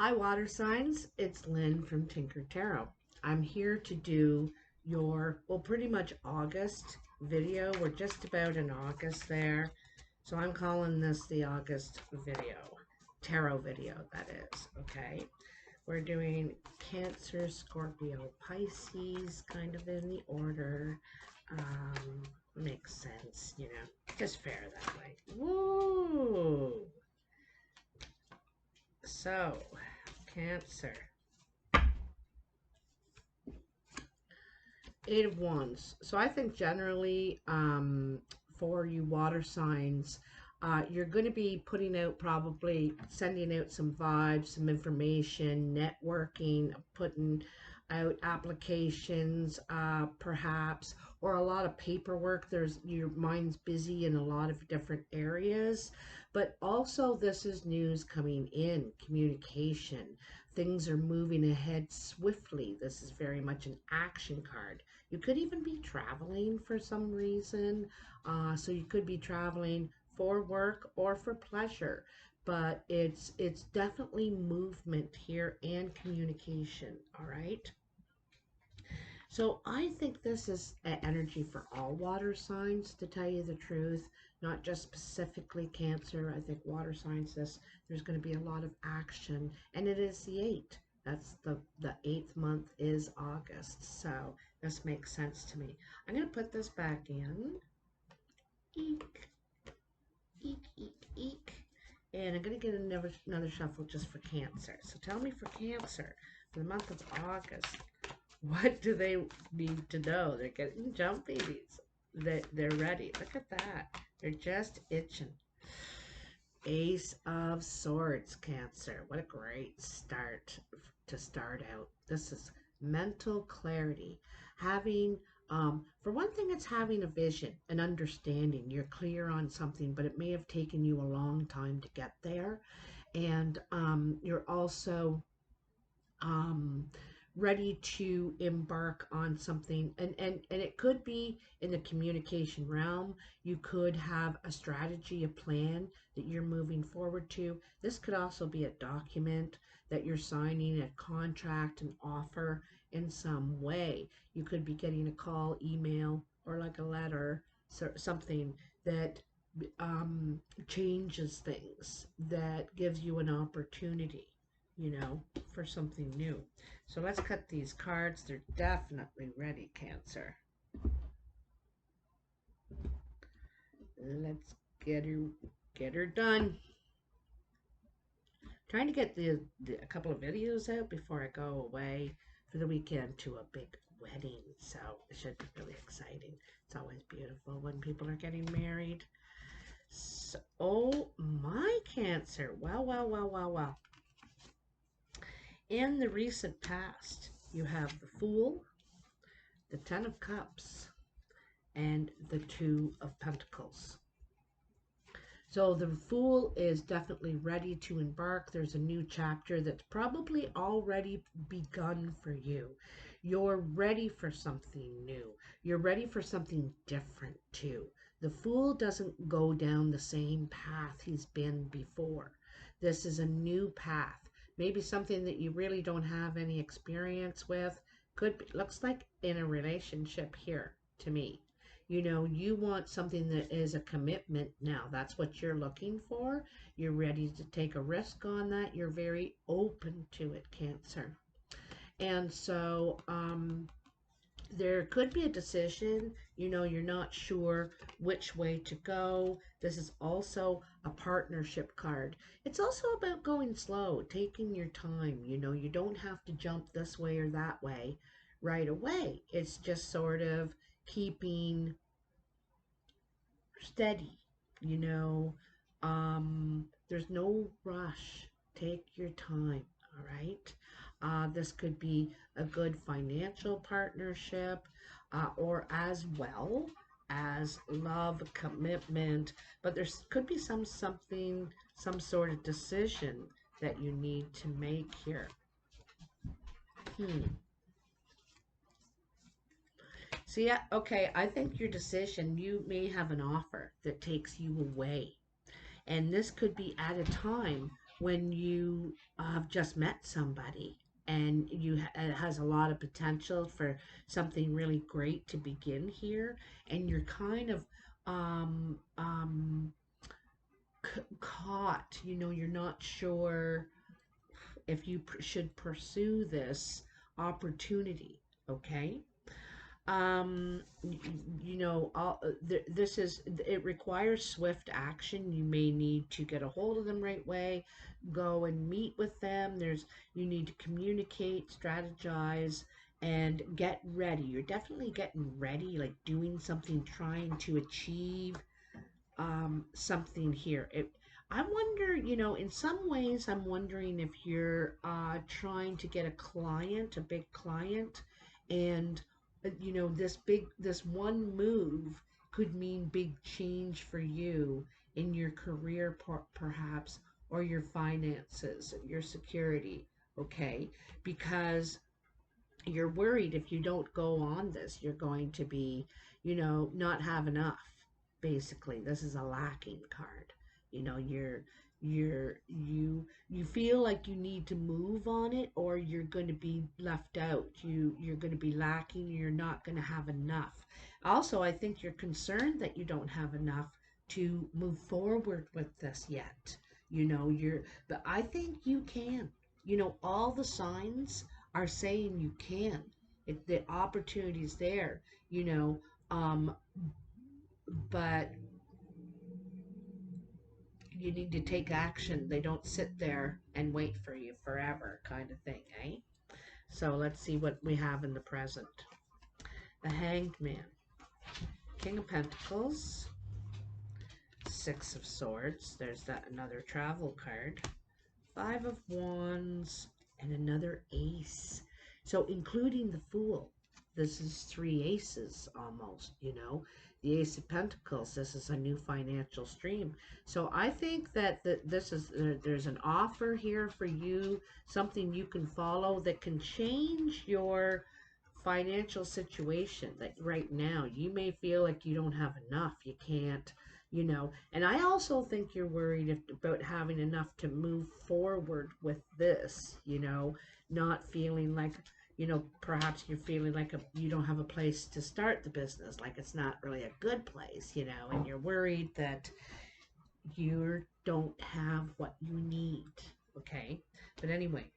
Hi, water signs. It's Lynn from Tinker Tarot. I'm here to do your, well, pretty much August video. We're just about in August there. So I'm calling this the August video, tarot video, that is. Okay. We're doing Cancer, Scorpio, Pisces, kind of in the order. Makes sense, just fair that way. Woo! So, Cancer. Eight of Wands. So I think generally for you water signs, you're going to be putting out, probably sending out some vibes, some information, networking, putting out applications, perhaps, or a lot of paperwork. Your mind's busy in a lot of different areas, but also this is news coming in, communication. Things are moving ahead swiftly. This is very much an action card. You could even be traveling for some reason. So you could be traveling for work or for pleasure. But it's definitely movement here and communication. All right. So I think this is an energy for all water signs, to tell you the truth, not just specifically Cancer. I think water signs, there's going to be a lot of action, and it is the 8th. That's the 8th month is August, so this makes sense to me. I'm going to put this back in. Eek, eek, eek, eek. And I'm going to get another shuffle just for Cancer. So tell me for Cancer, for the month of August, what do they need to know? They're getting jumpy. They're ready. Look at that. They're just itching. Ace of Swords, Cancer. What a great start to start out. This is mental clarity. Having, for one thing, it's having a vision, an understanding. You're clear on something, but it may have taken you a long time to get there. And you're also um, ready to embark on something, and it could be in the communication realm. You could have a strategy, a plan that you're moving forward to. This could also be a document that you're signing, a contract, an offer in some way. You could be getting a call, email, or like a letter, so something that changes things, that gives you an opportunity, for something new. So let's cut these cards. They're definitely ready, Cancer. Let's get her done. Trying to get a couple of videos out before I go away for the weekend to a big wedding. So it should be really exciting. It's always beautiful when people are getting married. So, oh my, Cancer. Wow, wow, wow, wow, wow. In the recent past, you have the Fool, the Ten of Cups, and the Two of Pentacles. So the Fool is definitely ready to embark. There's a new chapter that's probably already begun for you. You're ready for something new. You're ready for something different too. The Fool doesn't go down the same path he's been before. This is a new path. Maybe something that you really don't have any experience with. Could be, looks like in a relationship here to me. You want something that is a commitment now. That's what you're looking for. You're ready to take a risk on that. You're very open to it, Cancer. And so there could be a decision. You're not sure which way to go. This is also a partnership card. It's also about going slow, taking your time. You don't have to jump this way or that way right away. It's just sort of keeping steady, you know. There's no rush. Take your time, all right? This could be a good financial partnership, or as well as love, commitment, but there could be some sort of decision that you need to make here. So yeah, okay, I think your decision, you may have an offer that takes you away. And this could be at a time when you have just met somebody and it has a lot of potential for something really great to begin here, and you're kind of um, um, caught, you're not sure if you should pursue this opportunity, okay? This is, it requires swift action. You may need to get a hold of them right away, go and meet with them. You need to communicate, strategize, and get ready. You're definitely getting ready, like doing something, trying to achieve something here. I wonder, in some ways, I'm wondering if you're trying to get a client, a big client, and this one move could mean big change for you in your career, perhaps, or your finances, your security. Okay, because you're worried if you don't go on this, you're going to be, not have enough. Basically, this is a lacking card. You feel like you need to move on it, or you're going to be left out. You're going to be lacking. You're not going to have enough. Also, I think you're concerned that you don't have enough to move forward with this yet. But I think you can. All the signs are saying you can. The opportunity's there, you know, um, but you need to take action. They don't sit there and wait for you forever, kind of thing, eh? So let's see what we have in the present. The Hanged Man, King of Pentacles, Six of Swords. There's that another travel card. Five of Wands, and another ace. So including the Fool. This is three aces almost. The Ace of Pentacles, this is a new financial stream. So I think that there's an offer here for you, something you can follow that can change your financial situation. That right now you may feel like you don't have enough, you can't, and I also think you're worried about having enough to move forward with this, not feeling like, perhaps you're feeling like you don't have a place to start the business, like it's not really a good place, and you're worried that you don't have what you need, okay? But anyway,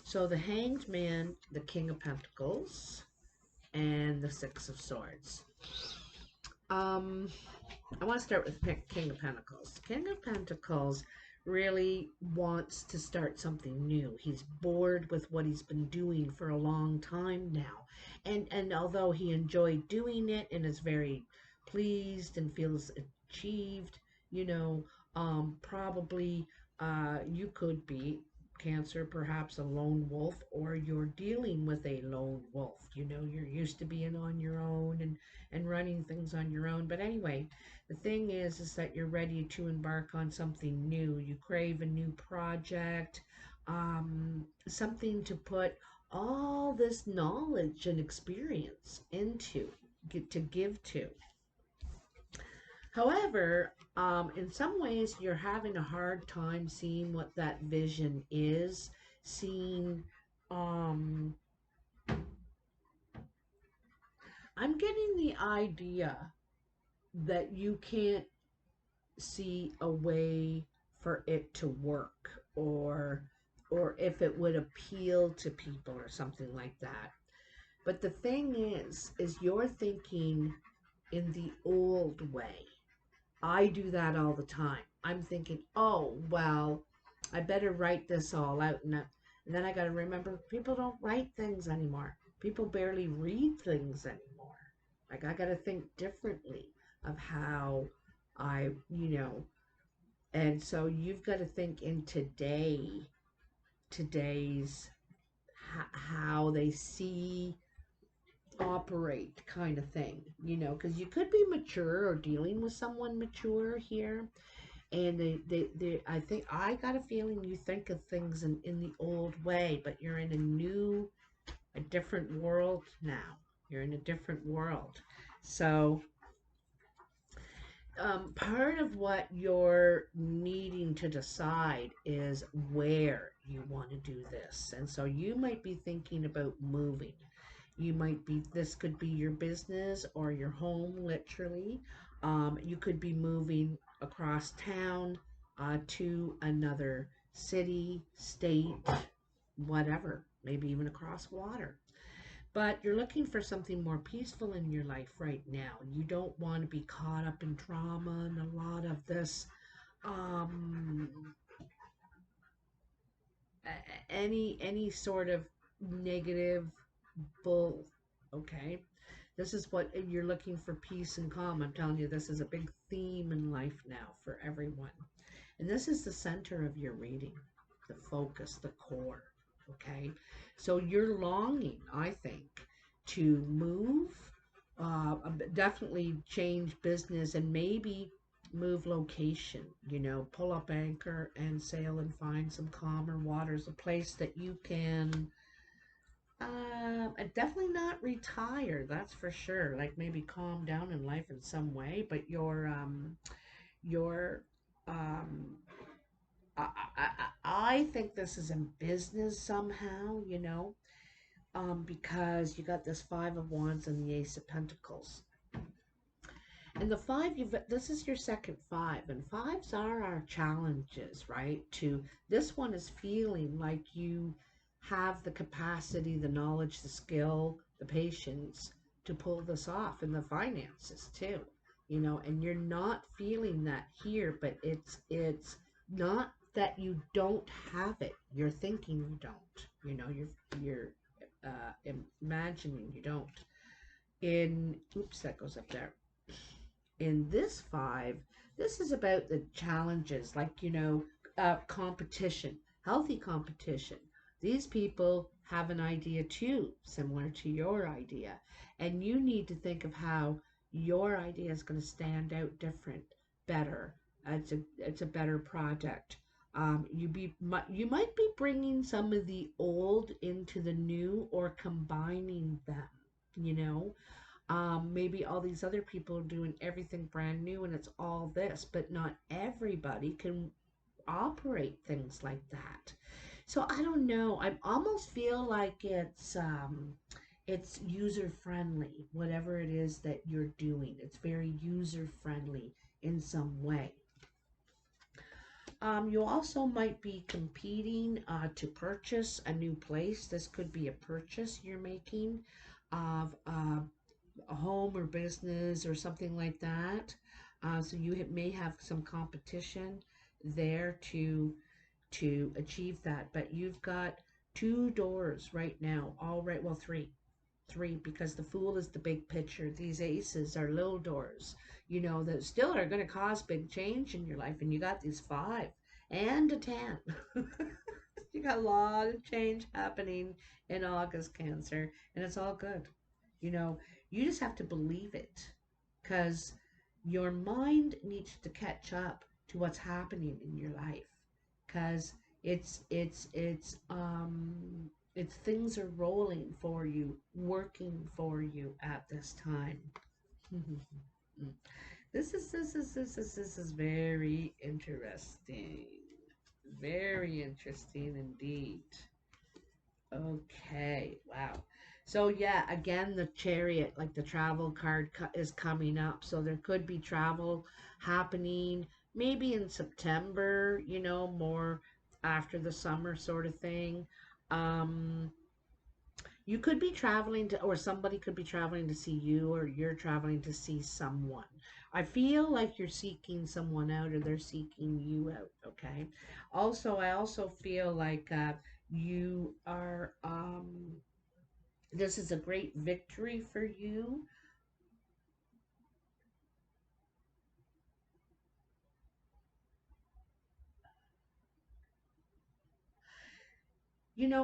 so the Hanged Man, the King of Pentacles, and the Six of Swords. Um, I want to start with King of Pentacles. King of Pentacles really wants to start something new. He's bored with what he's been doing for a long time now. And although he enjoyed doing it and is very pleased and feels achieved, probably you could be Cancer, perhaps a lone wolf, or you're dealing with a lone wolf. You're used to being on your own and running things on your own. But anyway, the thing is that you're ready to embark on something new. You crave a new project, something to put all this knowledge and experience into, to give to. However, in some ways, you're having a hard time seeing what that vision is. Seeing, um, I'm getting the idea that you can't see a way for it to work, or if it would appeal to people or something like that. But the thing is you're thinking in the old way. I do that all the time. I'm thinking, oh, well, I better write this all out. And then I got to remember people don't write things anymore. People barely read things anymore. Like, I got to think differently of how and so you've got to think in today's how they see operate kind of thing, because you could be mature or dealing with someone mature here, and I think I got a feeling you think of things in the old way, but you're in a different world now. You're in a different world. So Part of what you're needing to decide is where you want to do this. And so you might be thinking about moving. You might be, this could be your business or your home, literally. You could be moving across town to another city, state, whatever, maybe even across water. But you're looking for something more peaceful in your life right now. You don't want to be caught up in drama and a lot of this, um, any sort of negative bull. Okay, this is what you're looking for, peace and calm. I'm telling you, this is a big theme in life now for everyone. And this is the center of your reading, the focus, the core. Okay. So you're longing, I think, to move, definitely change business, and maybe move location, pull up anchor and sail and find some calmer waters, a place that you can definitely not retire, that's for sure. Like maybe calm down in life in some way, but your um, I think this is in business somehow, because you got this Five of Wands and the Ace of Pentacles. And the five, this is your second five, and fives are our challenges, right? To this one is feeling like you have the capacity, the knowledge, the skill, the patience to pull this off, and the finances too, and you're not feeling that here, but it's not that you don't have it. You're thinking you don't, you're imagining you don't. In oops, that goes up there. In this five, this is about the challenges, like, competition, healthy competition. These people have an idea too, similar to your idea, and you need to think of how your idea is going to stand out different, better. It's a better project. You might be bringing some of the old into the new or combining them. You know, maybe all these other people are doing everything brand new and it's all this, but not everybody can operate things like that. So I don't know. I almost feel like it's user friendly, whatever it is that you're doing. It's very user friendly in some way. You also might be competing to purchase a new place. This could be a purchase you're making of a home or business or something like that. So you may have some competition there to achieve that. But you've got two doors right now. All right, well, three, because the Fool is the big picture. These aces are little doors, that still are going to cause big change in your life. And you got these five and a 10. You got a lot of change happening in August, Cancer, and it's all good. You know, you just have to believe it, because your mind needs to catch up to what's happening in your life, because it's things are rolling for you, working for you at this time. This is very interesting. Very interesting indeed. Okay, wow. So yeah, again, the Chariot, like the travel card is coming up. So there could be travel happening maybe in September, more after the summer sort of thing. Um, you could be traveling to, or somebody could be traveling to see you, or you're traveling to see someone. I feel like you're seeking someone out, or they're seeking you out, okay? Also, I also feel like you are, this is a great victory for you.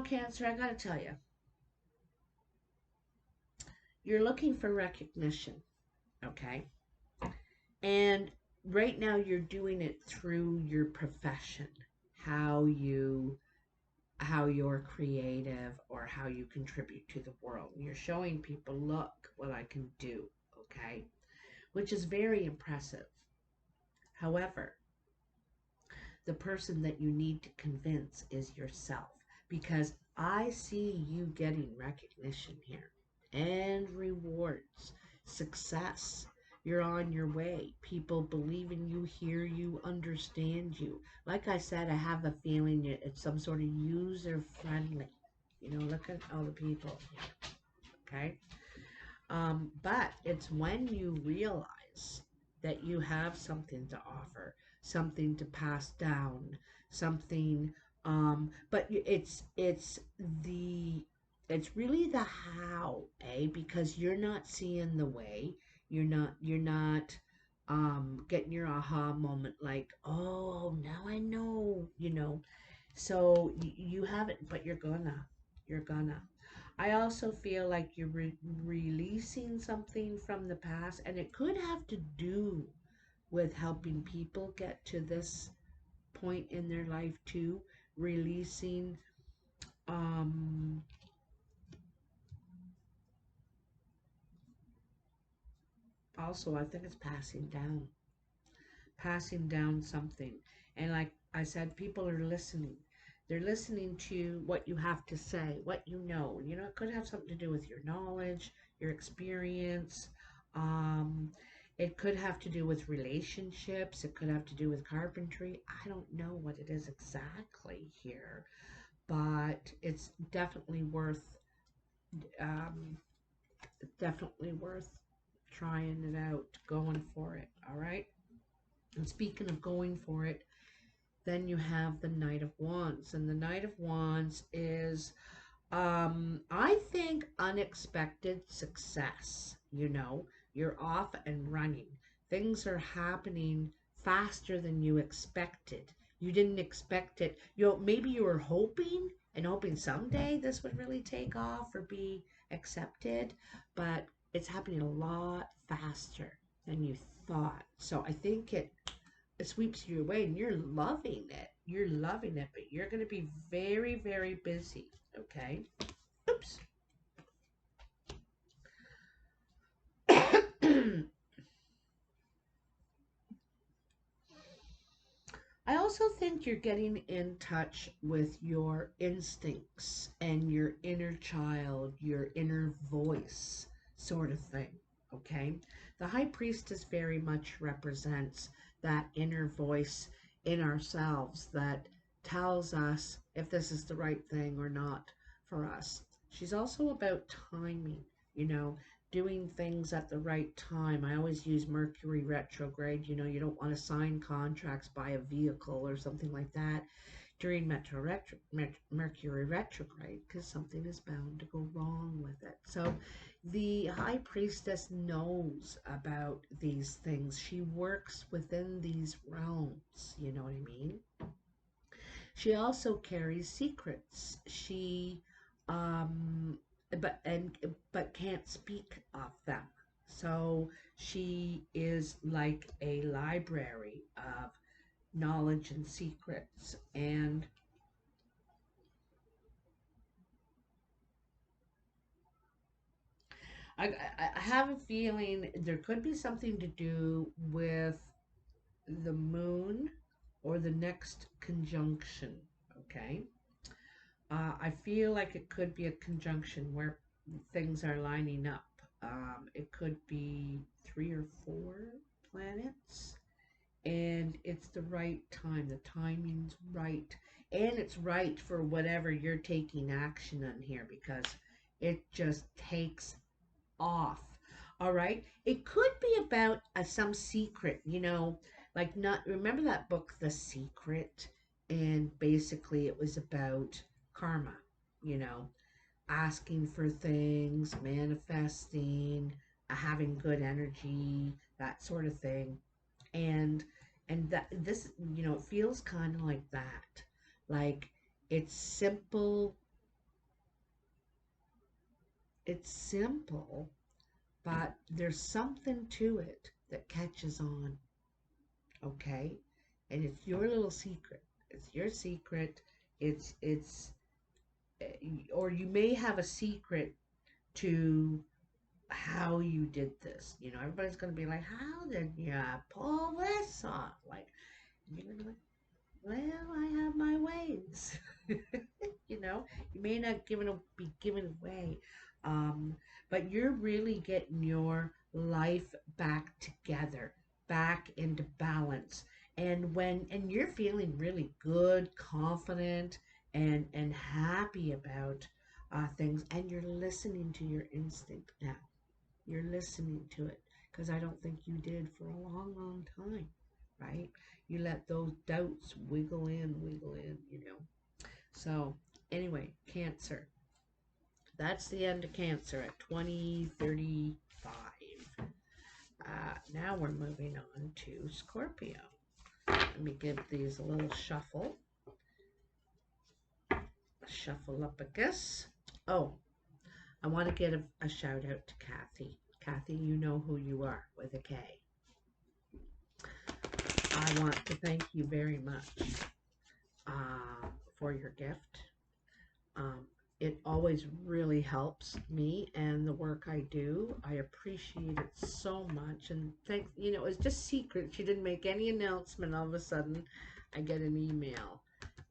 Cancer, I gotta tell you, you're looking for recognition, okay? And right now you're doing it through your profession, how you how you're creative or how you contribute to the world. You're showing people, look what I can do, okay? Which is very impressive. However, the person that you need to convince is yourself, because I see you getting recognition here and rewards, success. You're on your way. People believe in you, hear you, understand you. Like I said, I have a feeling it's some sort of user friendly. You know, look at all the people here, okay? But it's when you realize that you have something to offer, something to pass down, something. But the it's really the how, eh? Because you're not seeing the way. You're not getting your aha moment like, oh, now I know, you know. So you haven't, but you're gonna. I also feel like you're releasing something from the past, and it could have to do with helping people get to this point in their life too. Releasing, um, also, I think it's passing down something. And like I said, people are listening. They're listening to what you have to say, what you know. You know, it could have something to do with your knowledge, your experience. Um, it could have to do with relationships. It could have to do with carpentry. I don't know what it is exactly here, but it's um, definitely worth trying it out, going for it. All right. And speaking of going for it, then you have the Knight of Wands. And the Knight of Wands is, I think, unexpected success. You know, you're off and running. Things are happening faster than you expected. You didn't expect it. You know, maybe you were hoping someday this would really take off or be accepted, but it's happening a lot faster than you thought. So I think it sweeps you away and you're loving it. You're loving it, but you're going to be very, very busy. Okay. Oops. I also think you're getting in touch with your instincts and your inner child, your inner voice, sort of thing. Okay? The High Priestess very much represents that inner voice in ourselves that tells us if this is the right thing or not for us. She's also about timing, you know, doing things at the right time. I always use Mercury retrograde. You know, you don't want to sign contracts, buy a vehicle or something like that during Mercury retrograde because something is bound to go wrong with it. So the High Priestess knows about these things. She works within these realms. You know what I mean? She also carries secrets. She um but can't speak of them. So she is like a library of knowledge and secrets. And I have a feeling there could be something to do with the moon or the next conjunction. Okay. I feel like it could be a conjunction where things are lining up. It could be three or four planets, and it's the right time. The timing's right, and it's right for whatever you're taking action on here because it just takes off. All right. It could be about some secret, you know, like not remember that book, The Secret? And basically it was about karma, you know, asking for things, manifesting, having good energy, that sort of thing. And that this, you know, it feels kind of like that. Like it's simple, it's simple, but there's something to it that catches on, okay? And it's your little secret. It's your secret. It's or you may have a secret to how you did this. You know, everybody's going to be like, how did you pull this off? Like, you're going to be like, well, I have my ways. You know, you may not be given away, um, but you're really getting your life back together, back into balance. And you're feeling really good, confident, and happy about things, and you're listening to your instinct now. You're listening to it because I don't think you did for a long, long time, right? You let those doubts wiggle in, you know. So, anyway, Cancer. That's the end of Cancer at 2035. Now we're moving on to Scorpio. Let me give these a little shuffle. Shuffle up, I guess. Oh, I want to get a shout out to Kathy. Kathy, you know who you are with a K. I want to thank you very much for your gift. Um, it always really helps me and the work I do. I appreciate it so much. And thanks, you know, it's just secret. She didn't make any announcement. All of a sudden, I get an email.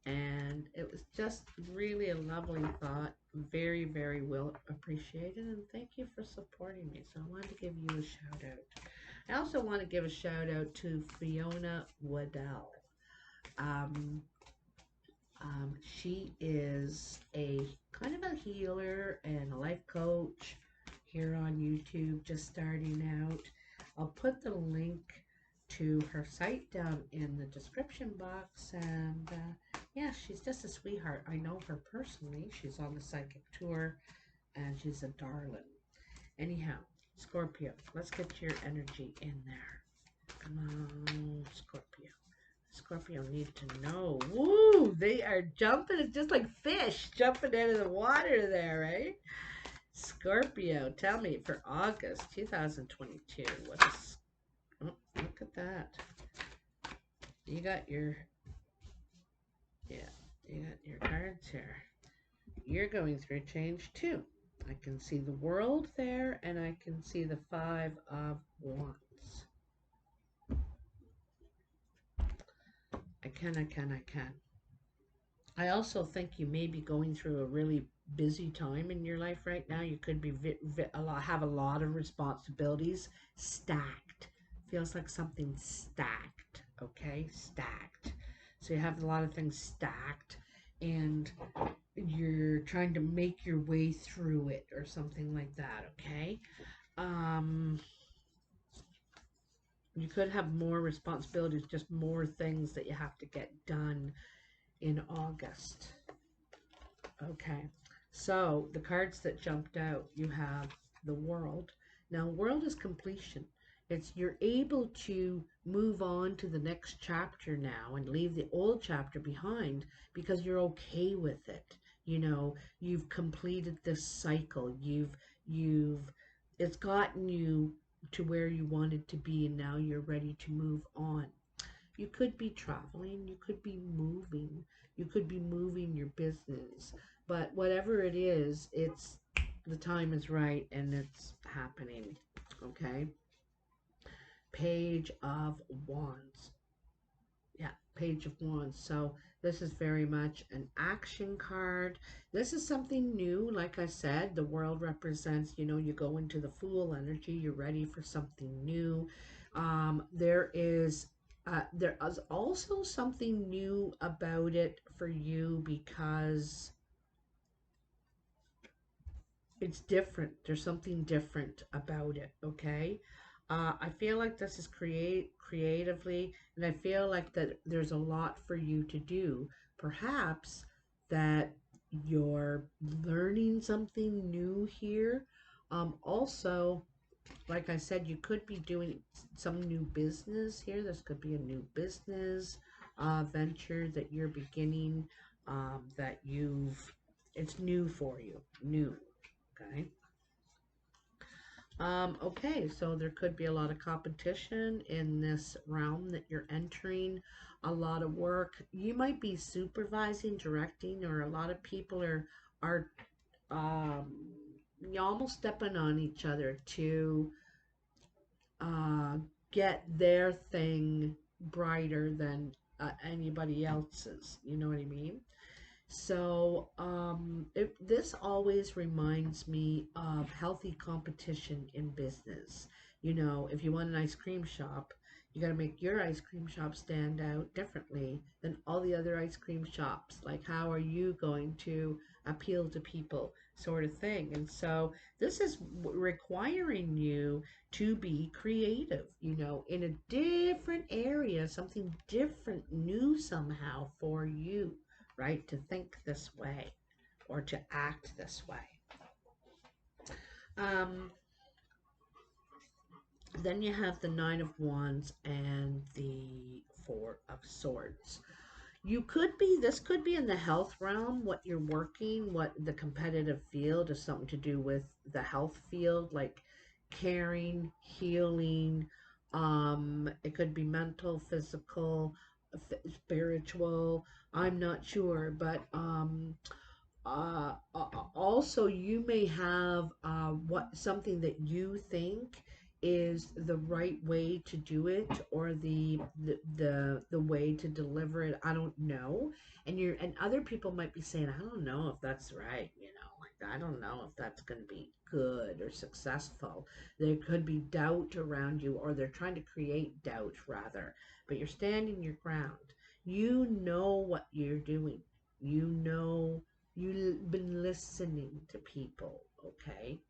And it was just really a lovely thought. Very, very well appreciated. And thank you for supporting me. So I wanted to give you a shout out. I also want to give a shout out to Fiona Waddell. Um, she is a kind of a healer and a life coach here on YouTube, just starting out. I'll put the link to her site down in the description box. And yeah, she's just a sweetheart. I know her personally. She's on the psychic tour and she's a darling. Anyhow, Scorpio, let's get your energy in there. Come on, Scorpio. Scorpio need to know. Woo! They are jumping. It's just like fish jumping out of the water there, right? Scorpio, tell me for August 2022. What is. Oh, look at that. You got your. Yeah, you got your cards here. You're going through change too. I can see the world there, and I can see the Five of Wands. I can. I also think you may be going through a really busy time in your life right now. You could be have a lot of responsibilities stacked. Feels like something stacked, okay? Stacked. So you have a lot of things stacked and you're trying to make your way through it or something like that, okay? Um you could have more responsibilities, just more things that you have to get done in August. Okay, so the cards that jumped out, you have the World. Now, World is completion. It's you're able to move on to the next chapter now and leave the old chapter behind because you're okay with it. You know, you've completed this cycle. You've it's gotten you to where you wanted to be, and now you're ready to move on. You could be traveling, you could be moving your business, but whatever it is, it's the time is right and it's happening. Okay. Page of Wands. Yeah, Page of Wands. So this is very much an action card. This is something new. Like I said, the World represents, you know, you go into the Fool energy, you're ready for something new. There is also something new about it for you because it's different. There's something different about it, okay? I feel like this is creatively, and I feel like that there's a lot for you to do. Perhaps that you're learning something new here. Also, like I said, you could be doing some new business here. This could be a new business venture that you're beginning, that it's new for you, new. Okay. Okay, so there could be a lot of competition in this realm that you're entering, a lot of work. You might be supervising, directing, or a lot of people are um, you're almost stepping on each other to uh, get their thing brighter than anybody else's. You know what I mean? So this always reminds me of healthy competition in business. You know, if you want an ice cream shop, you got to make your ice cream shop stand out differently than all the other ice cream shops. Like, how are you going to appeal to people, sort of thing? And so this is requiring you to be creative, you know, in a different area, something different, new somehow for you, right? To think this way or to act this way. Um, then you have the Nine of Wands and the Four of Swords. This could be in the health realm, what you're working, what the competitive field is, something to do with the health field, like caring, healing. It could be mental, physical, spiritual. I'm not sure, but also you may have what something that you think is the right way to do it, or the way to deliver it. I don't know. And other people might be saying, I don't know if that's right, you know, like I don't know if that's going to be good or successful. There could be doubt around you, or they're trying to create doubt rather, but you're standing your ground. You know what you're doing. You know, you've been listening to people, okay?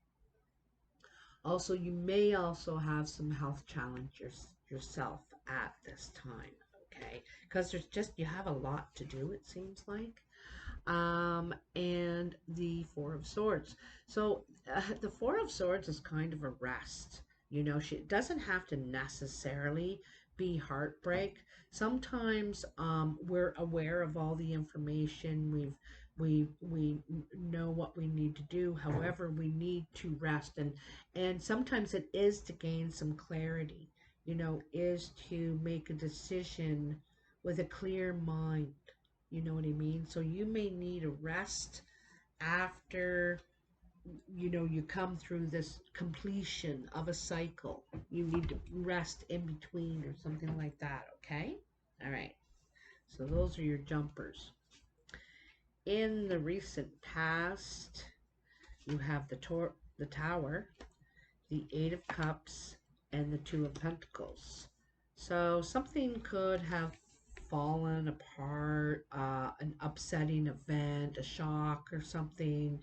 Also, you may also have some health challenges yourself at this time, okay? Because you have a lot to do, it seems like. And the Four of Swords. So the Four of Swords is kind of a rest. You know, she doesn't have to necessarily be heartbreak. Sometimes we're aware of all the information. We know what we need to do. However, we need to rest, and sometimes it is to gain some clarity. You know, is to make a decision with a clear mind. You know what I mean? So you may need a rest after, you know, you come through this completion of a cycle. You need to rest in between or something like that, okay? All right. So those are your jumpers. In the recent past, you have the Tower, the Eight of Cups, and the Two of Pentacles. So something could have fallen apart, an upsetting event, a shock or something.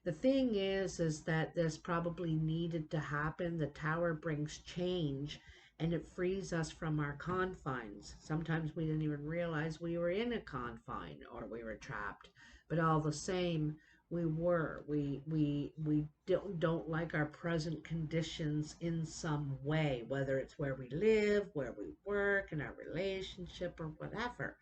The thing is that this probably needed to happen. The Tower brings change, and it frees us from our confines. Sometimes we didn't even realize we were in a confine or we were trapped, but all the same, we were. We don't like our present conditions in some way, whether it's where we live, where we work, in our relationship, or whatever.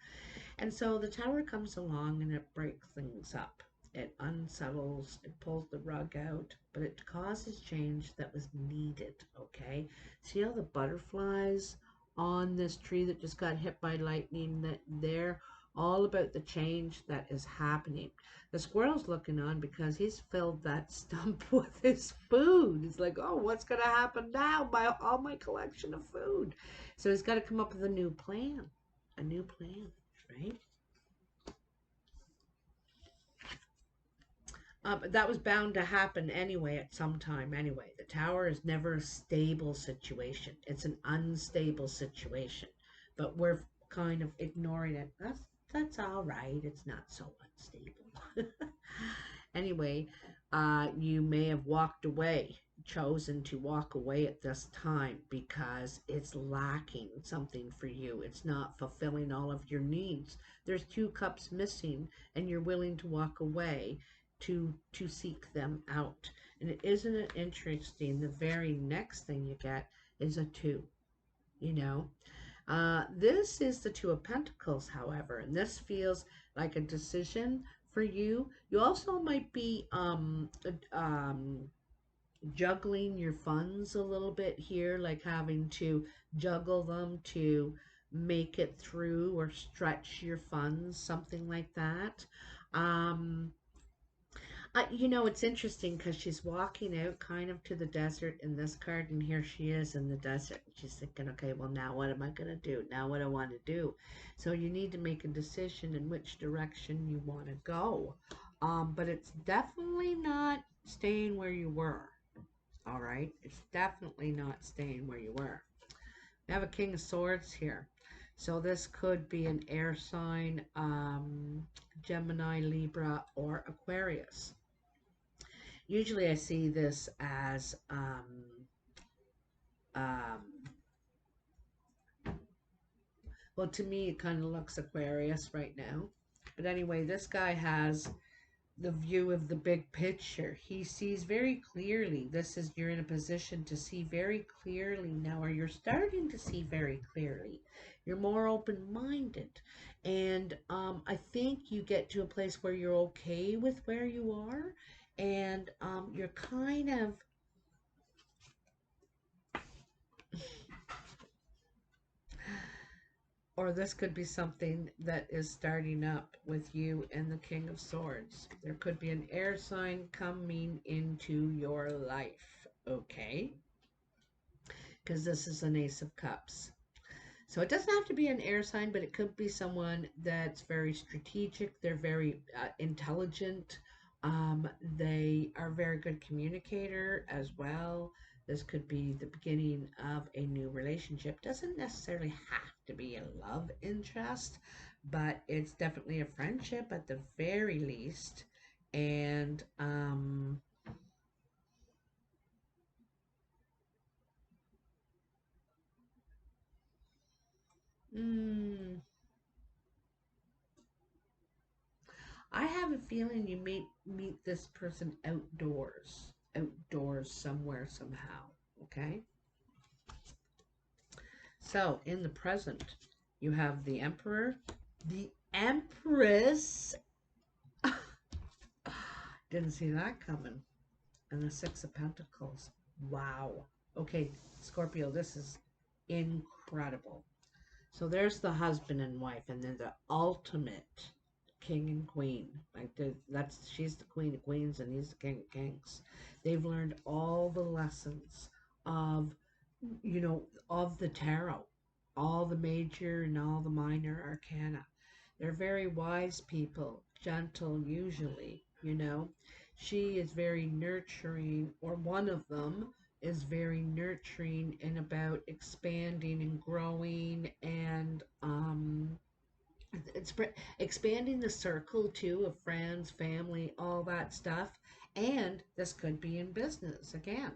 And so the Tower comes along and it breaks things up. It unsettles, it pulls the rug out, but it causes change that was needed, okay? See how the butterflies on this tree that just got hit by lightning, that they're all about the change that is happening. The squirrel's looking on because he's filled that stump with his food. He's like, oh, what's going to happen now? All my collection of food. So he's got to come up with a new plan, right? But that was bound to happen anyway at some time anyway. The Tower is never a stable situation. It's an unstable situation. But we're kind of ignoring it. That's all right. It's not so unstable. Anyway, you may have walked away, chosen to walk away at this time because it's lacking something for you. It's not fulfilling all of your needs. There's two cups missing, and you're willing to walk away to seek them out. And isn't it interesting? The very next thing you get is a two. You know, this is the Two of Pentacles, however, and this feels like a decision for you. You also might be juggling your funds a little bit here, like having to juggle them to make it through or stretch your funds, something like that. Um, You know, it's interesting because she's walking out kind of to the desert in this card, and here she is in the desert. She's thinking, okay, well, now what am I going to do? Now what I want to do? So you need to make a decision in which direction you want to go. But it's definitely not staying where you were. All right. It's definitely not staying where you were. We have a King of Swords here. So this could be an air sign, Gemini, Libra, or Aquarius. Usually I see this as um, well, to me it kind of looks Aquarius right now. But anyway, this guy has the view of the big picture. He sees very clearly. This is, you're in a position to see very clearly now, or you're starting to see very clearly. You're more open-minded. And I think you get to a place where you're okay with where you are. And you're kind of, or this could be something that is starting up with you and the King of Swords. There could be an air sign coming into your life, okay? Because this is an Ace of Cups. So it doesn't have to be an air sign, but it could be someone that's very strategic. They're very intelligent. They are a very good communicator as well. This could be the beginning of a new relationship. Doesn't necessarily have to be a love interest, but it's definitely a friendship at the very least. And mm, I have a feeling you may meet this person outdoors somewhere, somehow. Okay? So, in the present, you have the Emperor, the Empress. Didn't see that coming. And the Six of Pentacles. Wow. Okay, Scorpio, this is incredible. So there's the husband and wife, and then the ultimate king and queen. Like that's, she's the queen of queens, and he's the king of kings. They've learned all the lessons of, of the tarot, all the major and all the minor arcana. They're very wise people, gentle usually. She is very nurturing, or one of them is very nurturing and about expanding and growing, and it's expanding the circle too of friends, family, all that stuff. And this could be in business again.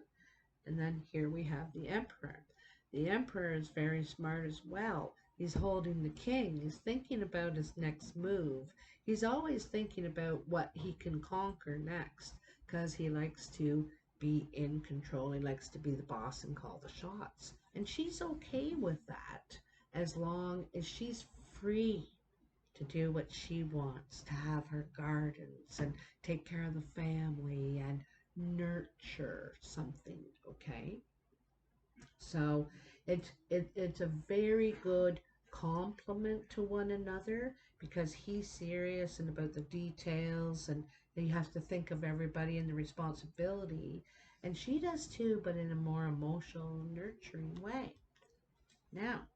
And then here we have the Emperor. The Emperor is very smart as well. He's holding the king. He's thinking about his next move. He's always thinking about what he can conquer next, because he likes to be in control. He likes to be the boss and call the shots. And she's okay with that as long as she's free to do what she wants, to have her gardens and take care of the family and nurture something, okay? So it's a very good compliment to one another, because he's serious and about the details, and you have to think of everybody and the responsibility, and she does too, but in a more emotional, nurturing way. Now,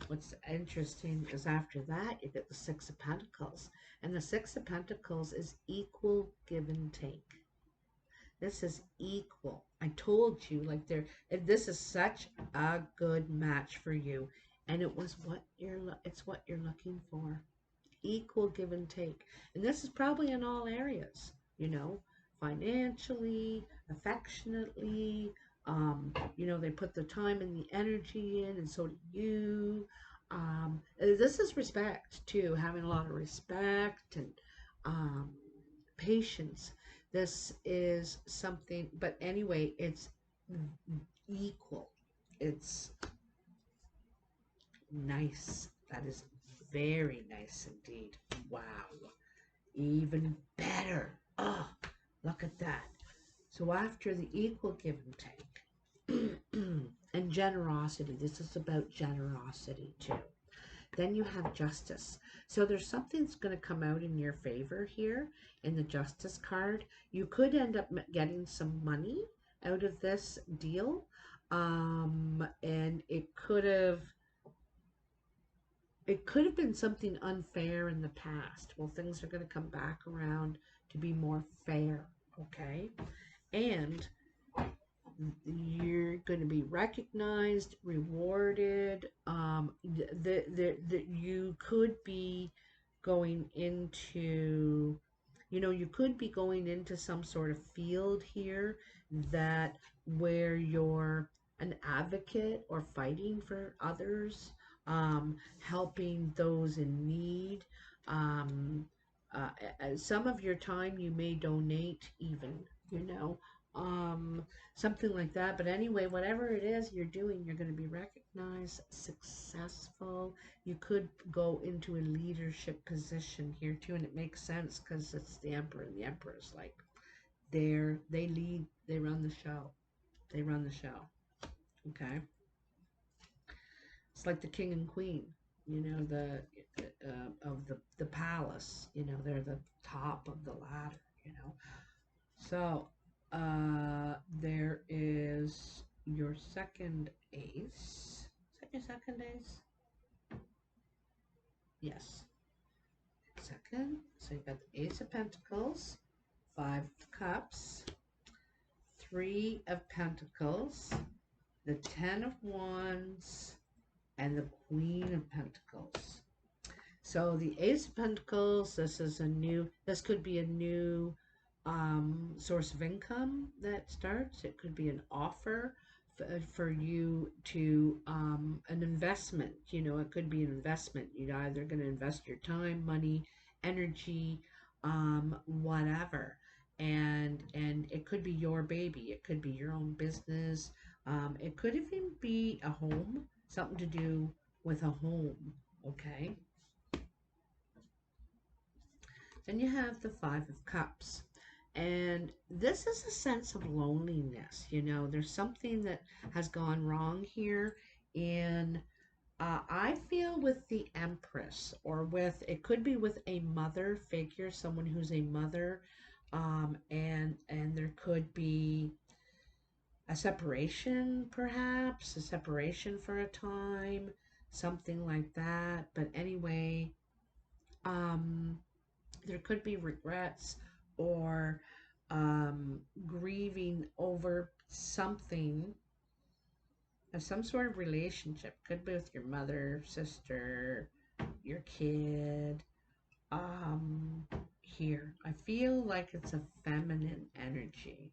what's interesting is after that you get the Six of Pentacles, and the Six of Pentacles is equal give and take. This is equal. I told you, like, this is such a good match for you, and it's what you're looking for. Equal give and take, and this is probably in all areas. Financially, affectionately. They put the time and the energy in, and so do you. This is respect too, having a lot of respect and um, patience. This is something, but anyway, it's equal. It's nice. That is very nice indeed. Wow. Even better. Oh, look at that. So after the equal give and take and generosity, this is about generosity too. Then you have justice. So there's something that's going to come out in your favor here in the justice card. You could end up getting some money out of this deal. And it could have been something unfair in the past. Well, things are going to come back around to be more fair, okay? And you're going to be recognized, rewarded. You could be going into, you could be going into some sort of field here that where you're an advocate or fighting for others, helping those in need. Um, some of your time you may donate, even, you know. Um, Something like that. But anyway, whatever it is you're doing, you're going to be recognized, successful. You could go into a leadership position here too, and it makes sense because it's the emperor, and the emperor is like they lead, they run the show, they run the show. Okay, it's like the king and queen, the of the palace. They're the top of the ladder. So, there is your second ace. Is that your second ace? Yes. Second. So you got the Ace of Pentacles, Five of Cups, Three of Pentacles, the Ten of Wands, and the Queen of Pentacles. So the Ace of Pentacles, this could be a new source of income that starts. It could be an offer for you to, an investment. It could be an investment. You're either going to invest your time, money, energy, whatever. And it could be your baby. It could be your own business. It could even be a home, something to do with a home. Okay. Then you have the Five of Cups. And this is a sense of loneliness. There's something that has gone wrong here. And I feel with the Empress, or it could be with a mother figure, someone who's a mother. And there could be a separation, perhaps, a separation for a time, something like that. But anyway, um, there could be regrets or grieving over something of some sort of relationship. Could be with your mother, sister, your kid. Here, I feel like it's a feminine energy.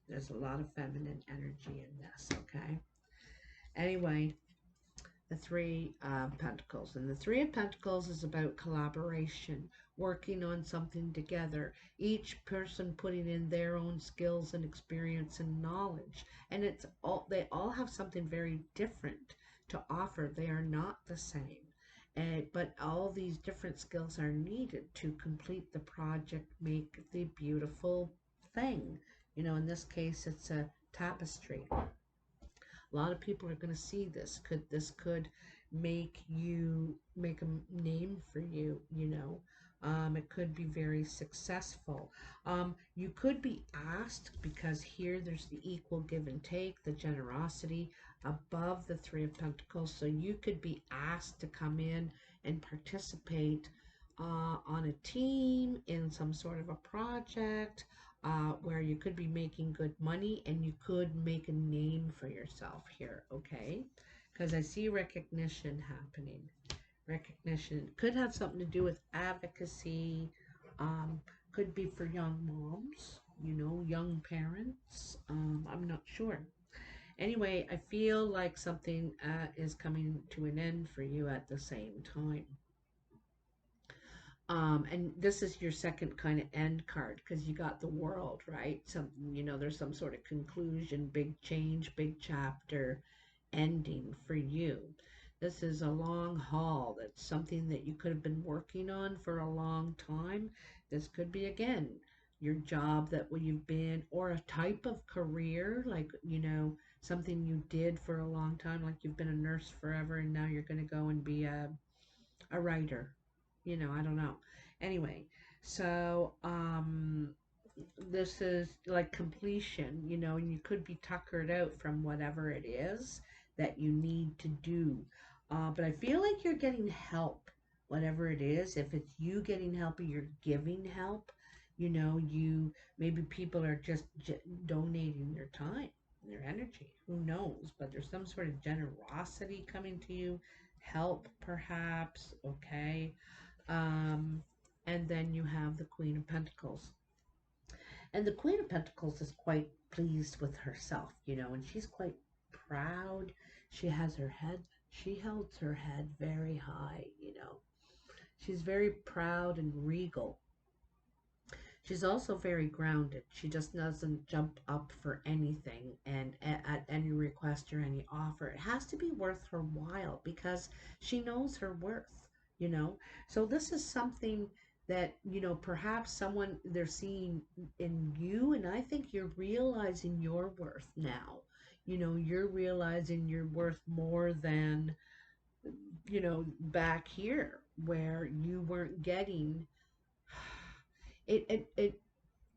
There's a lot of feminine energy in this, okay? Anyway, the Three of Pentacles. And the Three of Pentacles is about collaboration, working on something together, each person putting in their own skills and experience and knowledge. And they all have something very different to offer. They are not the same. But all these different skills are needed to complete the project, make the beautiful thing. In this case, it's a tapestry. A lot of people are going to see this. This could make a name for you. It could be very successful. You could be asked, because here there's the equal give and take, the generosity above the Three of Pentacles. So you could be asked to come in and participate on a team in some sort of a project, where you could be making good money and you could make a name for yourself here, okay? Because I see recognition happening. Recognition could have something to do with advocacy, could be for young moms, young parents. I'm not sure. Anyway, I feel like something is coming to an end for you at the same time. And this is your second kind of end card, because you got the World, right? There's some sort of conclusion, big change, big chapter ending for you. This is a long haul. That's something that you could have been working on for a long time. This could be, again, your job that you've been, or a type of career, like, something you did for a long time, like you've been a nurse forever and now you're going to go and be a writer. You know, I don't know. Anyway, so this is like completion, you know, and you could be tuckered out from whatever it is that you need to do. But I feel like you're getting help, whatever it is. If it's you getting help or you're giving help, you know, you maybe people are just donating their time, their energy. Who knows? But there's some sort of generosity coming to you, help perhaps. Okay. Um, and then you have the Queen of Pentacles. And the Queen of Pentacles is quite pleased with herself, you know, and she's quite proud. She has her head, she holds her head very high, you know. She's very proud and regal. She's also very grounded. She just doesn't jump up for anything and at any request or any offer. It has to be worth her while because she knows her worth, you know. So this is something that, you know, perhaps someone they're seeing in you, and I think you're realizing your worth now. You know, you're realizing your worth more than, you know, back here where you weren't getting it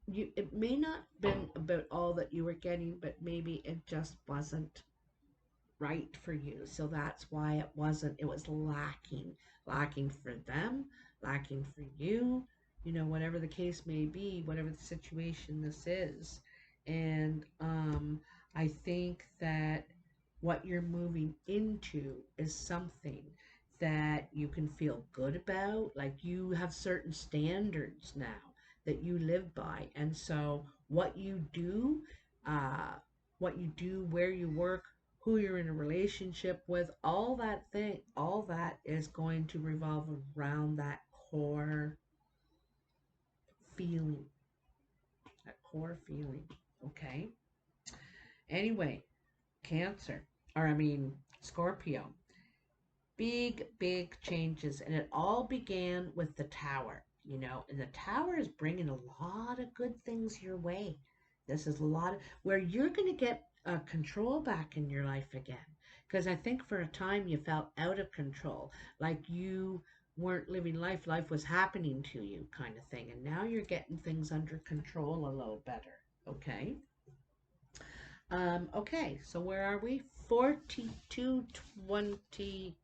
you it may not been about all that you were getting, but maybe it just wasn't right for you. So that's why it was lacking for them, lacking for you, you know, whatever the case may be, whatever the situation this is. And I think that what you're moving into is something that you can feel good about. Like you have certain standards now that you live by. And so uh, what you do, where you work, who you're in a relationship with, all that is going to revolve around that core feeling, okay? Anyway, Cancer, or I mean, Scorpio, big changes, and it all began with the Tower, you know, and the Tower is bringing a lot of good things your way. This is a lot of where you're going to get control back in your life again, because I think for a time you felt out of control, like you weren't living life was happening to you kind of thing, and now you're getting things under control a little better. Okay. Okay, so where are we? 4220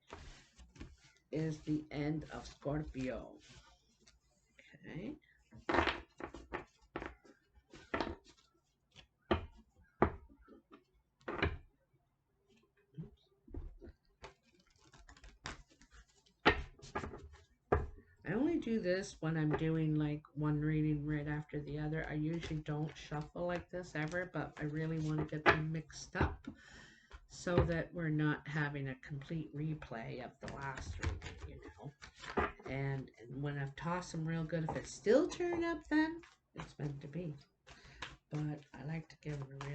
is the end of Scorpio. Okay. I only do this when I'm doing like one reading right after the other. I usually don't shuffle like this ever, but I really want to get them mixed up so that we're not having a complete replay of the last reading, you know. And when I've tossed them real good, if it's still turn up, then it's meant to be. But I like to give it a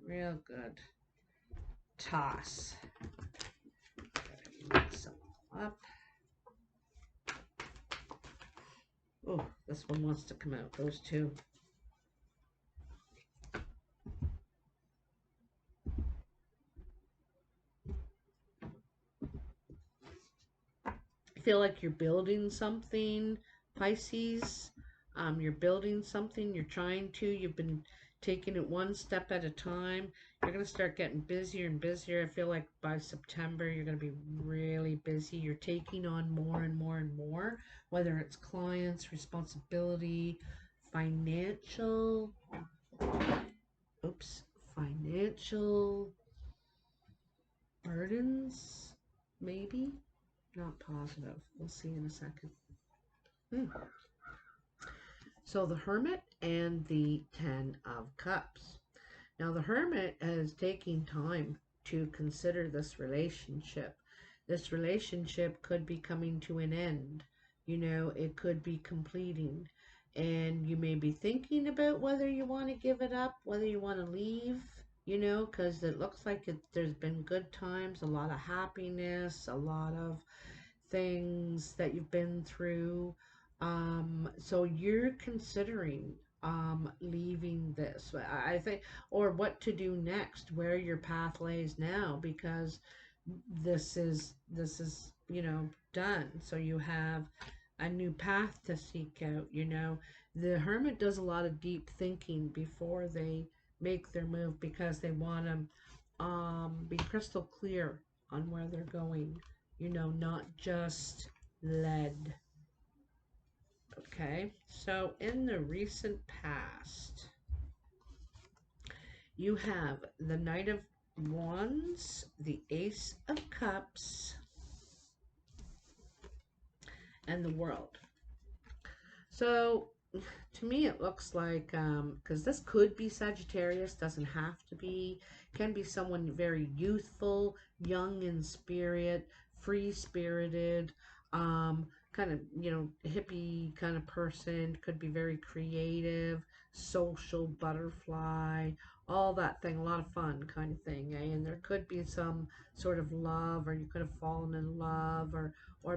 real good toss. Mix them all up. Oh, this one wants to come out. Those two. I feel like you're building something, Pisces. You're building something. You've been taking it one step at a time. You're going to start getting busier and busier. I feel like by September, you're going to be really busy. You're taking on more and more and more, whether it's clients, responsibility, financial, financial burdens, maybe. Not positive. We'll see in a second. So the Hermit and the Ten of Cups. Now the Hermit is taking time to consider this relationship. This relationship could be coming to an end. You know, it could be completing. And you may be thinking about whether you want to give it up, whether you want to leave, you know, because it looks like there's been good times, a lot of happiness, a lot of things that you've been through. So you're considering leaving this, I think, or what to do next, where your path lays now, because this is done. So you have a new path to seek out. The hermit does a lot of deep thinking before they make their move, because they want to be crystal clear on where they're going, not just led. Okay, so in the recent past, you have the Knight of Wands, the Ace of Cups, and the World. So to me, it looks like, because this could be Sagittarius, doesn't have to be, can be someone very youthful, young in spirit, free spirited, kind of, hippie kind of person, could be very creative, social butterfly, all that thing, a lot of fun kind of thing, eh? And there could be some sort of love, or you could have fallen in love, or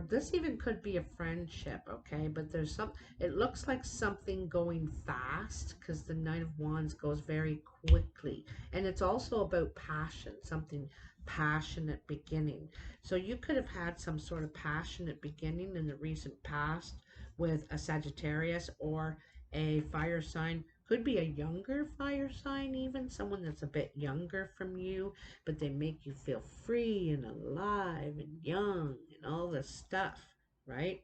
this even could be a friendship, okay? But there's some, it looks like something going fast, because the Knight of Wands goes very quickly. And it's also about passion, something passionate beginning. So you could have had some sort of passionate beginning in the recent past with a Sagittarius or a fire sign. Could be a younger fire sign, even someone that's a bit younger from you, but they make you feel free and alive and young and all this stuff, right?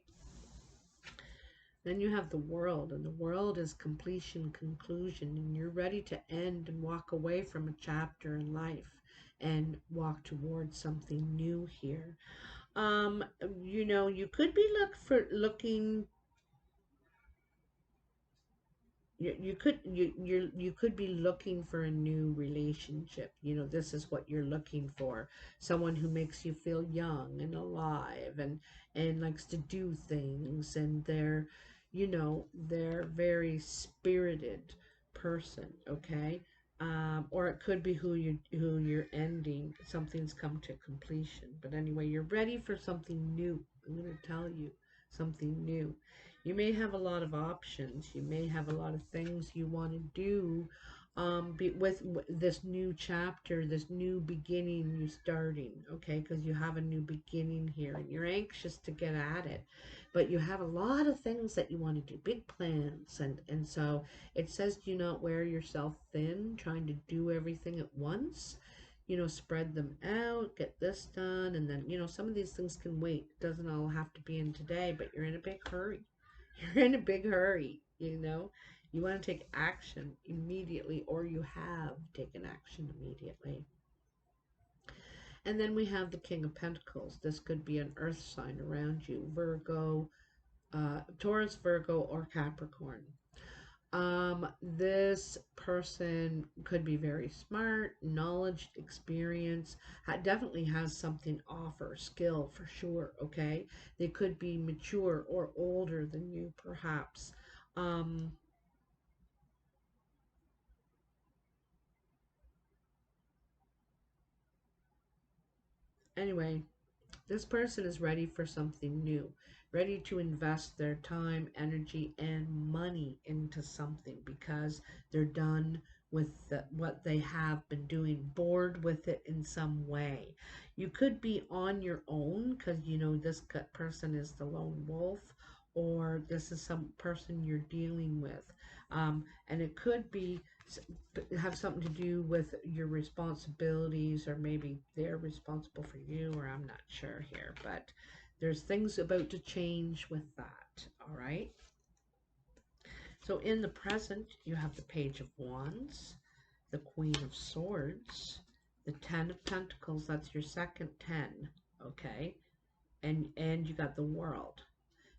Then you have the World, and the World is completion, conclusion, and you're ready to end and walk away from a chapter in life and walk towards something new here. You could be looking. You could be looking for a new relationship. This is what you're looking for. Someone who makes you feel young and alive, and likes to do things, and they're very spirited person, okay? Or it could be who you're ending. Something's come to completion. But anyway, you're ready for something new. I'm going to tell you something new. You may have a lot of options. You may have a lot of things you want to do, with this new chapter, this new beginning you starting, okay? Because you have a new beginning here, and you're anxious to get at it, but you have a lot of things that you want to do, big plans, and so it says, do not wear yourself thin, trying to do everything at once. Spread them out, get this done, and then, some of these things can wait. It doesn't all have to be in today, but you're in a big hurry. You're in a big hurry. You want to take action immediately, or you have taken action immediately. And then we have the King of Pentacles. This could be an earth sign around you: Virgo, Taurus, Virgo, or Capricorn. This person could be very smart, knowledge, experience, definitely has something to offer, skill for sure, okay? They could be mature or older than you, perhaps. Um, anyway, this person is ready for something new, ready to invest their time, energy, and money into something, because they're done with what they have been doing, bored with it in some way. You could be on your own, because this person is the lone wolf, or this is some person you're dealing with. And it could be have something to do with your responsibilities, or maybe they're responsible for you, or I'm not sure here, but there's things about to change with that. All right, so in the present, you have the Page of Wands, the Queen of Swords, the Ten of Pentacles. That's your second 10, okay? And you got the World.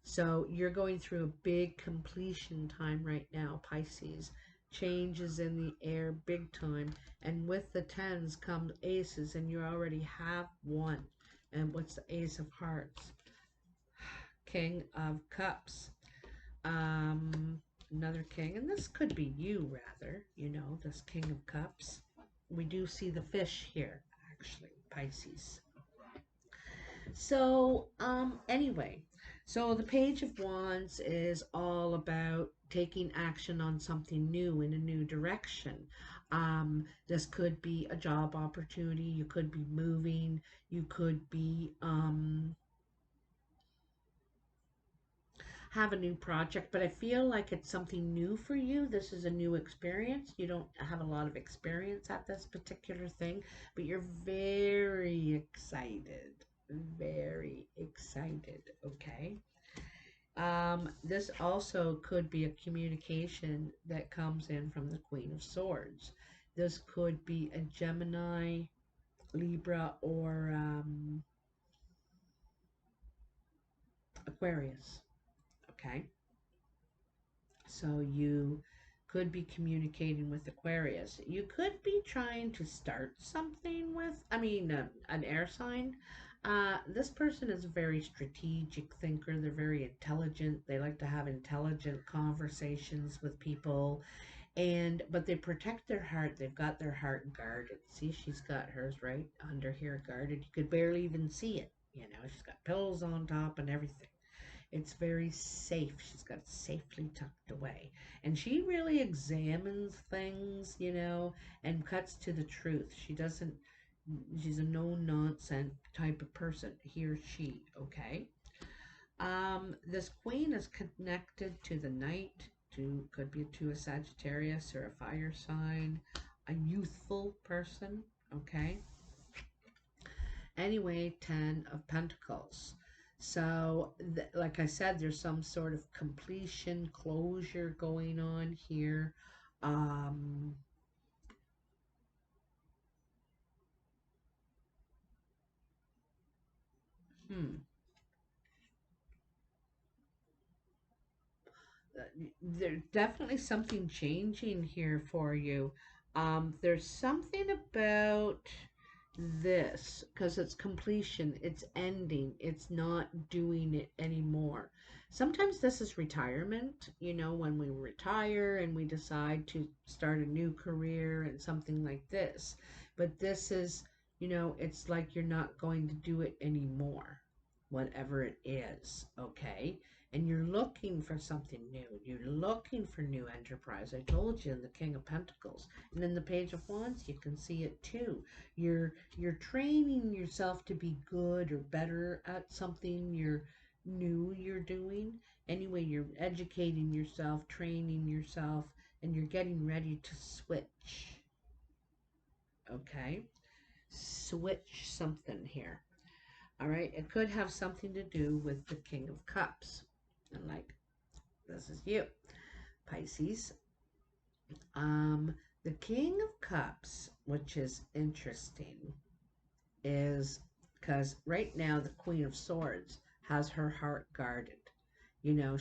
So you're going through a big completion time right now, Pisces. Changes in the air big time. And with the tens come aces, and you already have one. And what's the Ace of Hearts? King of Cups. Another king. And this could be you, rather, this King of Cups. We do see the fish here, actually, Pisces. So, anyway, so the Page of Wands is all about taking action on something new in a new direction. This could be a job opportunity. You could be moving. You could be have a new project, but I feel like it's something new for you. This is a new experience. You don't have a lot of experience at this particular thing, but you're very excited. Very excited, okay? This also could be a communication that comes in from the Queen of Swords. This could be a Gemini, Libra, or Aquarius, okay? So you could be communicating with Aquarius. You could be trying to start something with, an air sign. This person is a very strategic thinker. They're very intelligent. They like to have intelligent conversations with people, but they protect their heart. They've got their heart guarded. See, she's got hers right under here guarded. You could barely even see it. She's got pillows on top and everything. It's very safe. She's got it safely tucked away. And she really examines things, and cuts to the truth. She's a no nonsense type of person, he or she, okay? This queen is connected to the night, could be to a Sagittarius or a fire sign, a youthful person, okay? Anyway, 10 of Pentacles. So, like I said, there's some sort of completion, closure going on here. Um, hmm. There's definitely something changing here for you. There's something about this because it's completion, it's ending, it's not doing it anymore. Sometimes this is retirement, when we retire and we decide to start a new career and something like this. But this is, it's like you're not going to do it anymore, whatever it is, okay? And you're looking for something new. You're looking for new enterprise. I told you in the King of Pentacles. And in the Page of Wands, you can see it too. You're training yourself to be good or better at something you're doing. Anyway, you're educating yourself, training yourself, and you're getting ready to switch. Okay? Switch something here. All right? It could have something to do with the King of Cups. And like, this is you, Pisces. The King of Cups, which is interesting, is because right now the Queen of Swords has her heart guarded.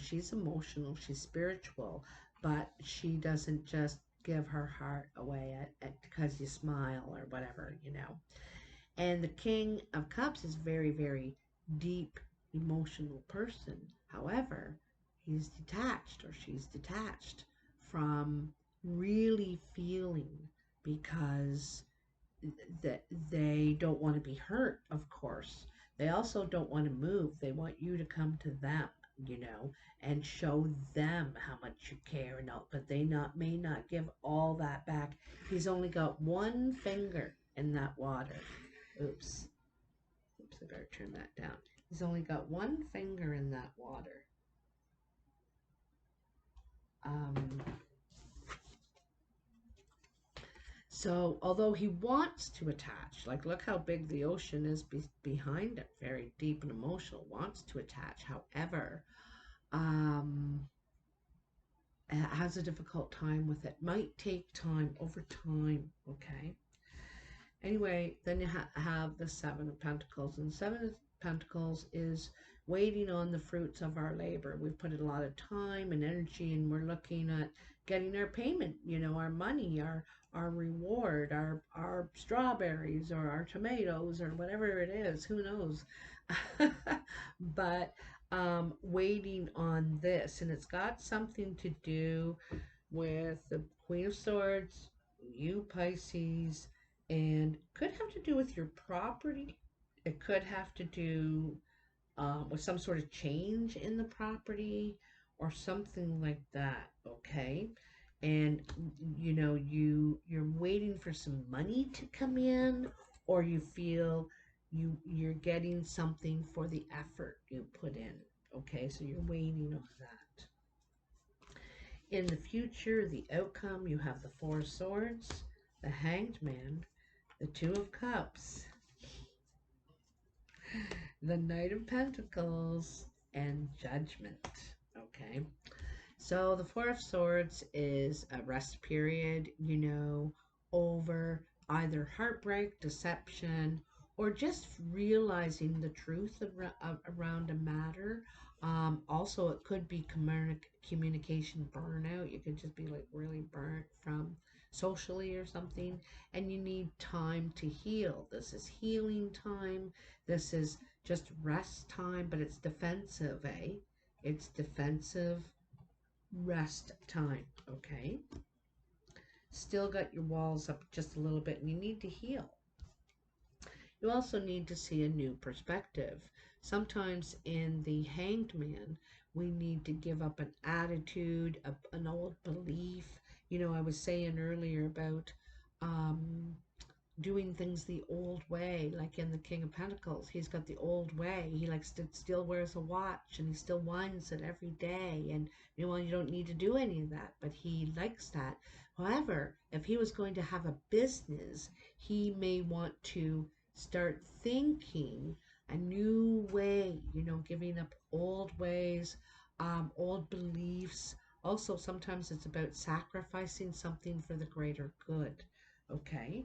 She's emotional, she's spiritual, but she doesn't just give her heart away because you smile or whatever. And the King of Cups is very, very deep, emotional person. However, he's detached or she's detached from really feeling because that they don't want to be hurt, of course. They also don't want to move. They want you to come to them, and show them how much you care and all, but they may not give all that back. He's only got one finger in that water. Oops. Oops, I better turn that down. He's only got one finger in that water. Um, So, although he wants to attach, like look how big the ocean is behind it, very deep and emotional, wants to attach. However, um, has a difficult time with it. Might take time over time. Okay. Anyway, then you have the Seven of Pentacles, and Seven of Pentacles is waiting on the fruits of our labor. We've put a lot of time and energy, and we're looking at getting our payment. Our money, our reward, our strawberries or our tomatoes or whatever it is. Who knows? But waiting on this, and it's got something to do with the Queen of Swords, you Pisces, and could have to do with your property. It could have to do with some sort of change in the property or something like that, okay? and you're waiting for some money to come in, or you feel you're getting something for the effort you put in. Okay, so you're waiting on that. In the future, the outcome, you have the Four of Swords, the Hanged Man, the Two of Cups, the Knight of Pentacles, and Judgment. Okay, so the Four of Swords is a rest period, over either heartbreak, deception, or just realizing the truth around a matter. Also, it could be communication burnout. You could just be like really burnt from socially or something, and you need time to heal. This is healing time. This is just rest time, but it's defensive, eh? It's defensive rest time, okay? Still got your walls up just a little bit and you need to heal. You also need to see a new perspective. Sometimes in the Hanged Man, we need to give up an attitude, an old belief. I was saying earlier about um, doing things the old way, like in the King of Pentacles. He's got the old way. He likes to still wears a watch and he still winds it every day. And you don't need to do any of that, but he likes that. However, if he was going to have a business, he may want to start thinking a new way, giving up old ways, old beliefs. Also, sometimes it's about sacrificing something for the greater good. Okay.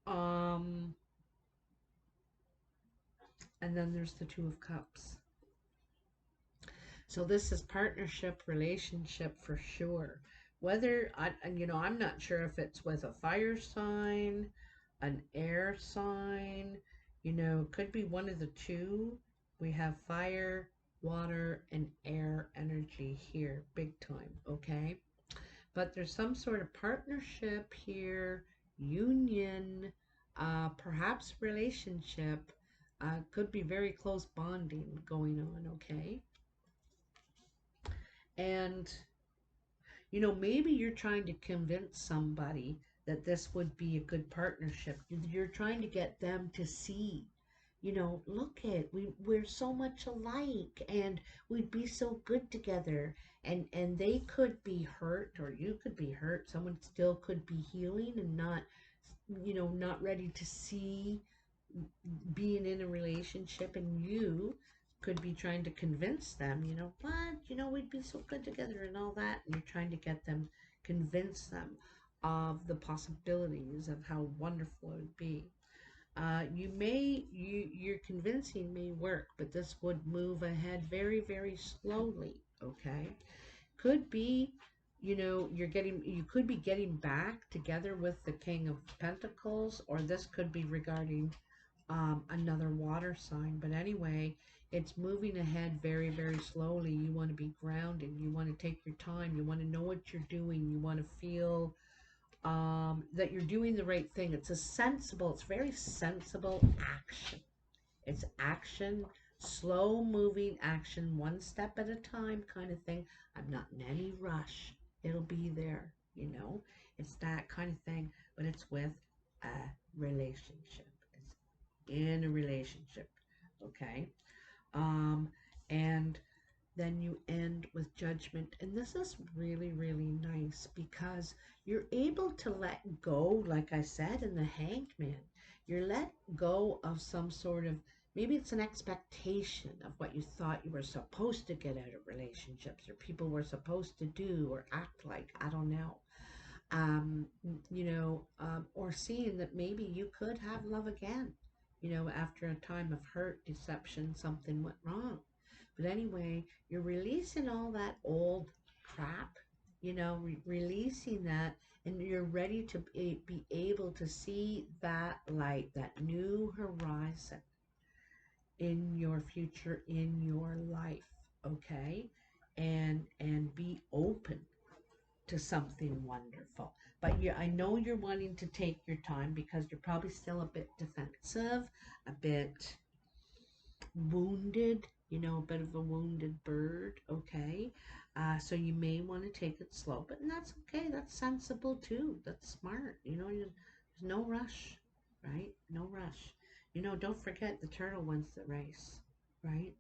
Um, and then there's the Two of Cups. So this is partnership, relationship for sure. Whether I'm not sure if it's with a fire sign, an air sign, it could be one of the two. We have fire, water, and air energy here, big time, okay? But there's some sort of partnership here, union, perhaps relationship, could be very close bonding going on, okay? And, maybe you're trying to convince somebody that this would be a good partnership. You're trying to get them to see, look at, we're so much alike and we'd be so good together. And they could be hurt, or you could be hurt. Someone still could be healing and not ready to see being in a relationship, and you could be trying to convince them, we'd be so good together and all that, and you're trying to get them, convince them of the possibilities of how wonderful it would be. Your convincing may work, but this would move ahead very, very slowly, okay? Could be, you could be getting back together with the King of Pentacles, or this could be regarding another water sign. But anyway, it's moving ahead very, very slowly. You want to be grounded. You want to take your time. You want to know what you're doing. You want to feel that you're doing the right thing. It's very sensible action. It's action, slow moving action, one step at a time kind of thing. I'm not in any rush. It'll be there, It's that kind of thing, but it's with a relationship. It's in a relationship, okay? And then you end with Judgment. And this is really, really nice because you're able to let go, like I said, in the Hanged Man. You're let go of some sort of, maybe it's an expectation of what you thought you were supposed to get out of relationships, or people were supposed to do or act like. I don't know. Or seeing that maybe you could have love again, after a time of hurt, deception, something went wrong. But anyway, you're releasing all that old crap, releasing that, and you're ready to be able to see that light, that new horizon in your future, in your life, okay? And be open to something wonderful. But I know you're wanting to take your time because you're probably still a bit defensive, a bit wounded, you know, a bit of a wounded bird, okay? So you may want to take it slow, but that's okay. That's sensible too. That's smart. You know, there's no rush, right? No rush. You know, don't forget the turtle wins the race, right?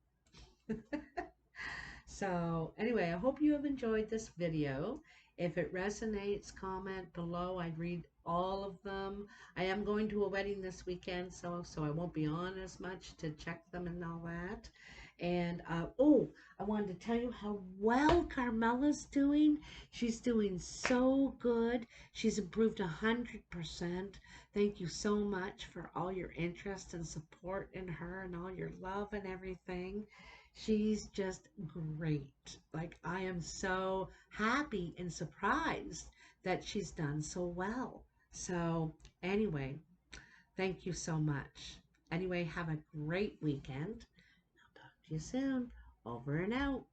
So anyway, I hope you have enjoyed this video. If it resonates, comment below. I read all of them. I am going to a wedding this weekend, so I won't be on as much to check them and all that. And oh, I wanted to tell you how well Carmela's doing. She's doing so good. She's improved 100%. Thank you so much for all your interest and support in her and all your love and everything. She's just great. Like, I am so happy and surprised that she's done so well. So, anyway, thank you so much. Anyway, have a great weekend. I'll talk to you soon. Over and out.